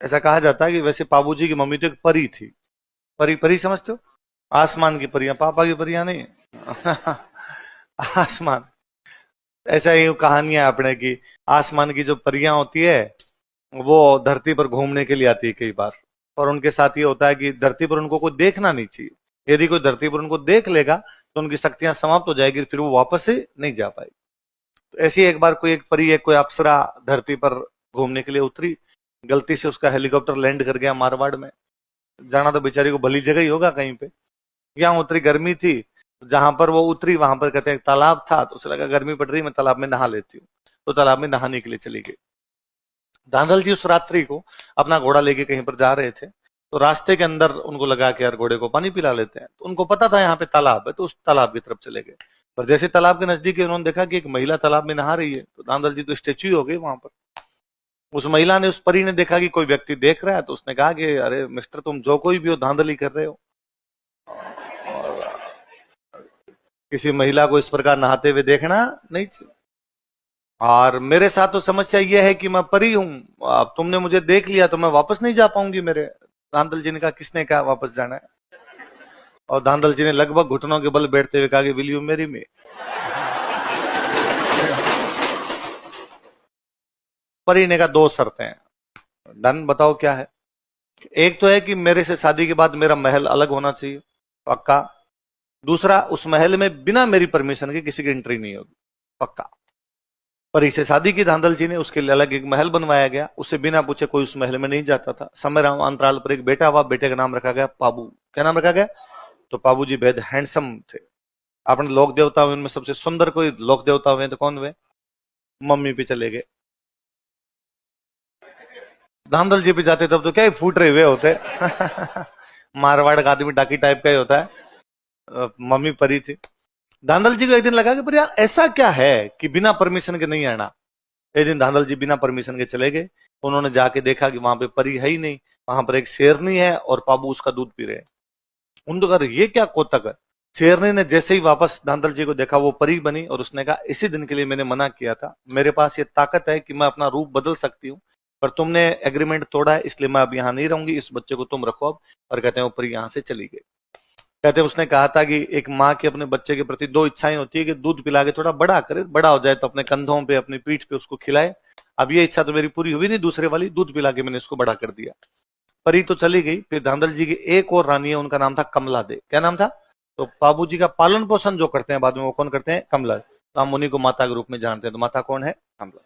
ऐसा कहा जाता है कि वैसे बाबूजी की मम्मी तो एक परी थी। परी परी समझते हो, आसमान की परियां, पापा की परियां नहीं। आसमान, ऐसा ही कहानियां अपने की, आसमान की जो परियां होती है वो धरती पर घूमने के लिए आती है कई बार। और उनके साथ ये होता है कि धरती पर उनको कोई देखना नहीं चाहिए, यदि कोई धरती पर उनको देख लेगा तो उनकी शक्तियां समाप्त हो जाएगी, फिर वो वापस से नहीं जा पाएगी। तो ऐसी एक बार कोई एक परी, एक कोई अप्सरा धरती पर घूमने के लिए उतरी, गलती से उसका हेलीकॉप्टर लैंड कर गया मारवाड़ में। जाना तो बेचारी को भली जगह ही होगा कहीं पे, यहाँ उतरी, गर्मी थी, जहां पर वो उतरी वहां पर कहते हैं तालाब था, तो उसे लगा गर्मी पड़ रही, मैं तालाब में नहा लेती हूँ, तो तालाब में नहाने के लिए चली गई। धांधल जी उस रात्रि को अपना घोड़ा लेके कहीं पर जा रहे थे, तो रास्ते के अंदर उनको लगा कि यार घोड़े को पानी पिला लेते हैं, तो उनको पता था यहाँ पे तालाब है, तो उस तालाब की तरफ चले गए। पर जैसे तालाब के नजदीक उन्होंने देखा कि एक महिला तालाब में नहा रही है, तो धांधल जी तो स्टेच्यू हो गए वहां पर। उस महिला ने, उस परी ने देखा कि कोई व्यक्ति देख रहा है, तो उसने कहा कि अरे मिस्टर, तुम जो कोई भी हो, धांधली कर रहे हो, और किसी महिला को इस प्रकार नहाते हुए देखना नहीं चाहिए। और मेरे साथ तो समस्या यह है कि मैं परी हूं, अब तुमने मुझे देख लिया तो मैं वापस नहीं जा पाऊंगी मेरे। धांधल जी ने कहा किसने कहा वापस जाना है? और धांधल जी ने लगभग घुटनों के बल बैठते हुए कहा कि विल यू मैरी मी। परी ने कहा दो शर्तें हैं। डन, बताओ क्या है? एक तो है कि मेरे से शादी के बाद मेरा महल अलग होना चाहिए, पक्का। दूसरा, उस महल में बिना मेरी परमिशन के किसी की एंट्री नहीं होगी, पक्का। परी से शादी की धांधल जी ने, उसके लिए अलग एक महल बनवाया गया, उससे बिना पूछे कोई उस महल में नहीं जाता था। समय अंतराल पर एक बेटा हुआ, बेटे का नाम रखा गया पाबू। क्या नाम रखा गया? तो पाबू जी बेहद हैंडसम थे। अपने लोक देवता हुए उनमें सबसे सुंदर कोई लोक देवता हुए तो कौन हुए? मम्मी पे चले गए। धांधल जी पे जाते तब तो क्या ही फूट रहे हुए होते। मारवाड़ का आदमी डाकी टाइप का ही होता है। मम्मी परी थी। धांधल जी को एक दिन लगा कि पर यार ऐसा क्या है कि बिना परमिशन के नहीं आना। एक दिन धांधल जी बिना परमिशन के चले गए। उन्होंने जाके देखा कि वहां पे परी है ही नहीं, वहां पर एक शेरनी है और पाबू उसका दूध पी रहे हैं। उनको कहा ये क्या कोतक है। शेरनी ने जैसे ही वापस धांधल जी को देखा, वो परी बनी और उसने कहा इसी दिन के लिए मैंने मना किया था, मेरे पास ये ताकत है कि मैं अपना रूप बदल सकती हूँ, पर तुमने एग्रीमेंट तोड़ा है, इसलिए मैं अब यहाँ नहीं रहूंगी, इस बच्चे को तुम रखो अब। और कहते हैं वो परी यहाँ से चली गई। कहते हैं उसने कहा था कि एक माँ की अपने बच्चे के प्रति दो इच्छाएं होती है कि दूध पिला के थोड़ा बड़ा करे, बड़ा हो जाए तो अपने कंधों पे, अपनी पीठ पे उसको खिलाए। अब ये इच्छा तो मेरी पूरी हुई नहीं, दूसरे वाली, दूध पिला के मैंने इसको बड़ा कर दिया। परी तो चली गई। फिर धांधल जी की एक और रानी है, उनका नाम था कमला दे। क्या नाम था? तो बाबू जी का पालन पोषण जो करते हैं बाद में, वो कौन करते हैं? कमला। तो हम उन्हीं को माता के रूप में जानते हैं। तो माता कौन है? कमला।